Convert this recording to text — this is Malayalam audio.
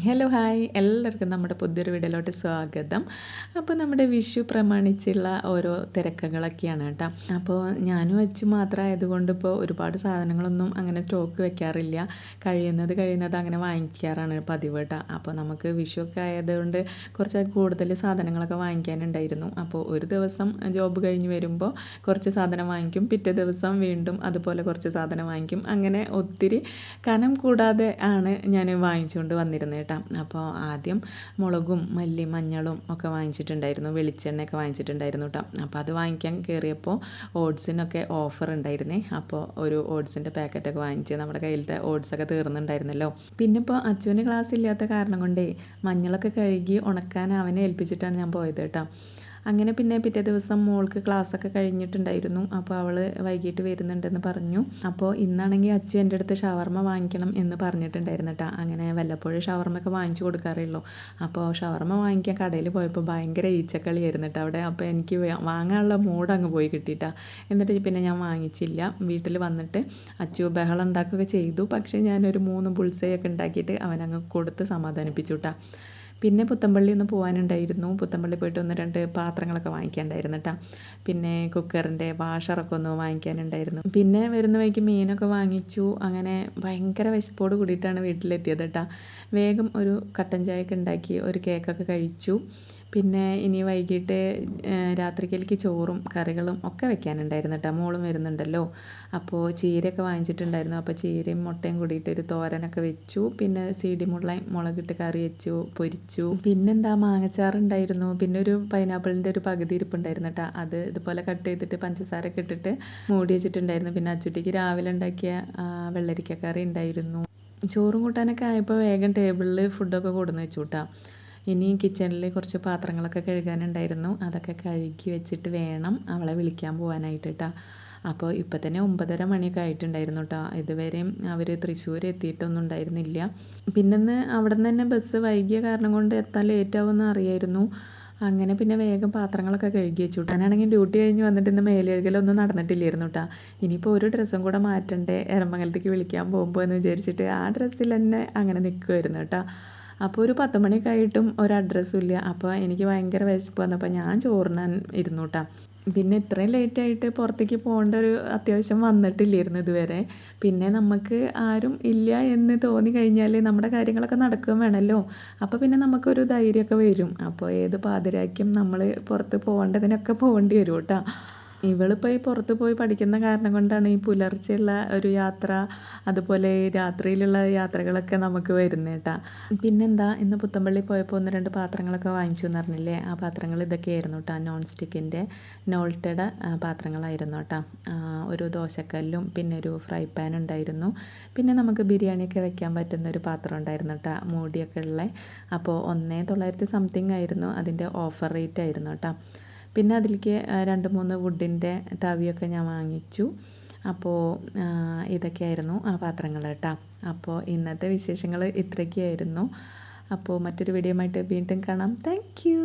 ഹലോ ഹായ് എല്ലാവർക്കും നമ്മുടെ പുതിയൊരു വീഡിയോയിലോട്ട് സ്വാഗതം. അപ്പോൾ നമ്മുടെ വിഷു പ്രമാണിച്ചുള്ള ഓരോ തിരക്കുകളൊക്കെയാണ് കേട്ടോ. അപ്പോൾ ഞാനും അച്ഛൻ മാത്രമായതുകൊണ്ട് ഇപ്പോൾ ഒരുപാട് സാധനങ്ങളൊന്നും അങ്ങനെ സ്റ്റോക്ക് വെക്കാറില്ല. കഴിയുന്നത് അങ്ങനെ വാങ്ങിക്കാറാണ് പതിവ് കേട്ടോ. അപ്പോൾ നമുക്ക് വിഷു ഒക്കെ ആയതുകൊണ്ട് കുറച്ച് കൂടുതൽ സാധനങ്ങളൊക്കെ വാങ്ങിക്കാനുണ്ടായിരുന്നു. അപ്പോൾ ഒരു ദിവസം ജോബ് കഴിഞ്ഞ് വരുമ്പോൾ കുറച്ച് സാധനം വാങ്ങിക്കും, പിറ്റേ ദിവസം വീണ്ടും അതുപോലെ കുറച്ച് സാധനം വാങ്ങിക്കും. അങ്ങനെ ഒത്തിരി കനം കൂടാതെ ആണ് ഞാൻ വാങ്ങിച്ചുകൊണ്ട് വന്നിരുന്നത് കേട്ടോ. അപ്പോൾ ആദ്യം മുളകും മഞ്ഞളും ഒക്കെ വാങ്ങിച്ചിട്ടുണ്ടായിരുന്നു, വെളിച്ചെണ്ണയൊക്കെ വാങ്ങിച്ചിട്ടുണ്ടായിരുന്നു കേട്ടോ. അപ്പോൾ അത് വാങ്ങിക്കാൻ കയറിയപ്പോൾ ഓട്സിനൊക്കെ ഓഫർ ഉണ്ടായിരുന്നേ. അപ്പോൾ ഒരു ഓട്സിൻ്റെ പാക്കറ്റൊക്കെ വാങ്ങിച്ച് നമ്മുടെ കയ്യിലത്തെ ഓട്സൊക്കെ തീർന്നിട്ടുണ്ടായിരുന്നല്ലോ. പിന്നെ ഇപ്പോൾ അച്ചുവിന് ക്ലാസ് ഇല്ലാത്ത കാരണം കൊണ്ടേ മഞ്ഞളൊക്കെ കഴുകി ഉണക്കാൻ അവനെ ഏൽപ്പിച്ചിട്ടാണ് ഞാൻ പോയത് കേട്ടോ. അങ്ങനെ പിന്നെ പിറ്റേ ദിവസം മോൾക്ക് ക്ലാസ്സൊക്കെ കഴിഞ്ഞിട്ടുണ്ടായിരുന്നു. അപ്പോൾ അവൾ വൈകിട്ട് വരുന്നുണ്ടെന്ന് പറഞ്ഞു. അപ്പോൾ ഇന്നാണെങ്കിൽ അച്ചു എൻ്റെ അടുത്ത് ഷവർമ്മ വാങ്ങിക്കണം എന്ന് പറഞ്ഞിട്ടുണ്ടായിരുന്നു കേട്ടോ. അങ്ങനെ വല്ലപ്പോഴും ഷവർമ്മയൊക്കെ വാങ്ങിച്ചു കൊടുക്കാറുള്ളൂ. അപ്പോൾ ഷവർമ്മ വാങ്ങിക്കാൻ കടയിൽ പോയപ്പോൾ ഭയങ്കര ഈച്ചക്കളിയായിരുന്നു കേട്ടോ അവിടെ. അപ്പോൾ എനിക്ക് വാങ്ങാനുള്ള മൂഡ് അങ്ങ് പോയി കിട്ടിയിട്ടാ. എന്നിട്ട് പിന്നെ ഞാൻ വാങ്ങിച്ചില്ല. വീട്ടിൽ വന്നിട്ട് അച്ചു ബഹളം ഉണ്ടാക്കുകയൊക്കെ ചെയ്തു. പക്ഷേ ഞാനൊരു 3 ബുൾസൈയൊക്കെ ഉണ്ടാക്കിയിട്ട് അവനങ്ങ് കൊടുത്ത് സമാധാനിപ്പിച്ചു കേട്ടോ. പിന്നെ പുത്തമ്പള്ളി ഒന്ന് പോകാനുണ്ടായിരുന്നു. പുത്തമ്പള്ളി പോയിട്ട് 1-2 പാത്രങ്ങളൊക്കെ വാങ്ങിക്കാനുണ്ടായിരുന്നു കേട്ടോ. പിന്നെ കുക്കറിൻ്റെ വാഷറൊക്കെ ഒന്ന് വാങ്ങിക്കാനുണ്ടായിരുന്നു. പിന്നെ വരുന്ന വഴിക്ക് മീനൊക്കെ വാങ്ങിച്ചു. അങ്ങനെ ഭയങ്കര വിശപ്പോട് കൂടിയിട്ടാണ് വീട്ടിലെത്തിയത് കേട്ടോ. വേഗം ഒരു കട്ടൻ ചായയൊക്കെ ഉണ്ടാക്കി ഒരു കേക്കൊക്കെ കഴിച്ചു. പിന്നെ ഇനി വൈകിട്ട് രാത്രിക്കലേക്ക് ചോറും കറികളും ഒക്കെ വെക്കാനുണ്ടായിരുന്നു കേട്ടോ. മോളും വരുന്നുണ്ടല്ലോ. അപ്പോൾ ചീരയൊക്കെ വാങ്ങിച്ചിട്ടുണ്ടായിരുന്നു. അപ്പോൾ ചീരയും മുട്ടയും കൂടിയിട്ട് ഒരു തോരനൊക്കെ വെച്ചു. പിന്നെ CD മുളകിട്ട് കറി വെച്ചു, പൊരിച്ചു. പിന്നെന്താ മാങ്ങച്ചാറുണ്ടായിരുന്നു. പിന്നെ ഒരു പൈനാപ്പിളിൻ്റെ ഒരു പകുതി ഇരിപ്പുണ്ടായിരുന്നു കേട്ടോ. അത് ഇതുപോലെ കട്ട് ചെയ്തിട്ട് പഞ്ചസാരയൊക്കെ ഇട്ടിട്ട് മൂടി വെച്ചിട്ടുണ്ടായിരുന്നു. പിന്നെ അച്ചുട്ടിക്ക് രാവിലെ ഉണ്ടാക്കിയ വെള്ളരിക്ക കറി ഉണ്ടായിരുന്നു. ചോറും കൂട്ടാനൊക്കെ ആയപ്പോൾ വേഗം ടേബിളിൽ ഫുഡൊക്കെ കൊടുന്ന് വെച്ചു കേട്ടോ. ഇനി കിച്ചണിൽ കുറച്ച് പാത്രങ്ങളൊക്കെ കഴുകാനുണ്ടായിരുന്നു. അതൊക്കെ കഴുകി വെച്ചിട്ട് വേണം അവളെ വിളിക്കാൻ പോകാനായിട്ട് കേട്ടോ. അപ്പോൾ ഇപ്പോൾ തന്നെ 9:30 മണിയൊക്കെ ആയിട്ടുണ്ടായിരുന്നു കേട്ടോ. ഇതുവരെയും അവർ തൃശ്ശൂർ എത്തിയിട്ടൊന്നും ഉണ്ടായിരുന്നില്ല. പിന്നെന്ന് അവിടെ നിന്ന് തന്നെ ബസ് വൈകിയ കാരണം കൊണ്ട് എത്താൻ ലേറ്റാവുമെന്ന് അറിയായിരുന്നു. അങ്ങനെ പിന്നെ വേഗം പാത്രങ്ങളൊക്കെ കഴുകി വെച്ചു. ഞാനാണെങ്കിൽ ഡ്യൂട്ടി കഴിഞ്ഞ് വന്നിട്ട് ഇന്ന് മേലെഴുകലൊന്നും നടന്നിട്ടില്ലായിരുന്നു കേട്ടോ. ഇനിയിപ്പോൾ ഒരു ഡ്രസ്സും കൂടെ മാറ്റണ്ടേ എറമംഗലത്തേക്ക് വിളിക്കാൻ പോകുമ്പോൾ എന്ന് വിചാരിച്ചിട്ട് ആ ഡ്രസ്സിൽ തന്നെ അങ്ങനെ നിൽക്കുമായിരുന്നു കേട്ടോ. അപ്പോൾ ഒരു 10 മണിയൊക്കെ ആയിട്ടും ഒരു അഡ്രസ്സും ഇല്ല. അപ്പോൾ എനിക്ക് ഭയങ്കര വിശപ്പ് വന്നപ്പോൾ ഞാൻ ചോറിനാൻ ഇരുന്നു കേട്ടോ. പിന്നെ ഇത്രയും ലേറ്റായിട്ട് പുറത്തേക്ക് പോകേണ്ട ഒരു അത്യാവശ്യം വന്നിട്ടില്ലായിരുന്നു ഇതുവരെ. പിന്നെ നമുക്ക് ആരും ഇല്ല എന്ന് തോന്നി കഴിഞ്ഞാൽ നമ്മുടെ കാര്യങ്ങളൊക്കെ നടക്കുകയും വേണമല്ലോ. അപ്പോൾ പിന്നെ നമുക്കൊരു ധൈര്യമൊക്കെ വരും. അപ്പോൾ ഏത് പാതിരായ്ക്കും നമ്മൾ പുറത്ത് പോകേണ്ടതിനൊക്കെ പോകേണ്ടി വരും കേട്ടോ. ഇവളിപ്പോൾ ഈ പുറത്ത് പോയി പഠിക്കുന്ന കാരണം കൊണ്ടാണ് ഈ പുലർച്ചെയുള്ള ഒരു യാത്ര, അതുപോലെ രാത്രിയിലുള്ള യാത്രകളൊക്കെ നമുക്ക് വരുന്നത് കേട്ടോ. പിന്നെന്താ, ഇന്ന് പുത്തമ്പള്ളി പോയപ്പോൾ 1-2 പാത്രങ്ങളൊക്കെ വാങ്ങിച്ചു എന്ന് പറഞ്ഞില്ലേ. ആ പാത്രങ്ങൾ ഇതൊക്കെയായിരുന്നു കേട്ടോ. നോൺ സ്റ്റിക്കിൻ്റെ നോൾട്ടയുടെ പാത്രങ്ങളായിരുന്നു കേട്ടോ. ഒരു ദോശക്കല്ലും പിന്നെ ഒരു ഫ്രൈ പാൻ ഉണ്ടായിരുന്നു. പിന്നെ നമുക്ക് ബിരിയാണിയൊക്കെ വെക്കാൻ പറ്റുന്ന ഒരു പാത്രം ഉണ്ടായിരുന്നു കേട്ടോ, മൂടിയൊക്കെ ഉള്ള. അപ്പോൾ 1900 സംതിങ് ആയിരുന്നു അതിൻ്റെ ഓഫർ റേറ്റ് ആയിരുന്നു കേട്ടോ. പിന്നെ അതിലേക്ക് 2-3 വുഡിൻ്റെ തവിയൊക്കെ ഞാൻ വാങ്ങിച്ചു. അപ്പോൾ ഇതൊക്കെയായിരുന്നു ആ പാത്രങ്ങൾ കേട്ടോ. അപ്പോൾ ഇന്നത്തെ വിശേഷങ്ങൾ ഇത്രയൊക്കെയായിരുന്നു. അപ്പോൾ മറ്റൊരു വീഡിയോ ആയിട്ട് വീണ്ടും കാണാം. Thank you.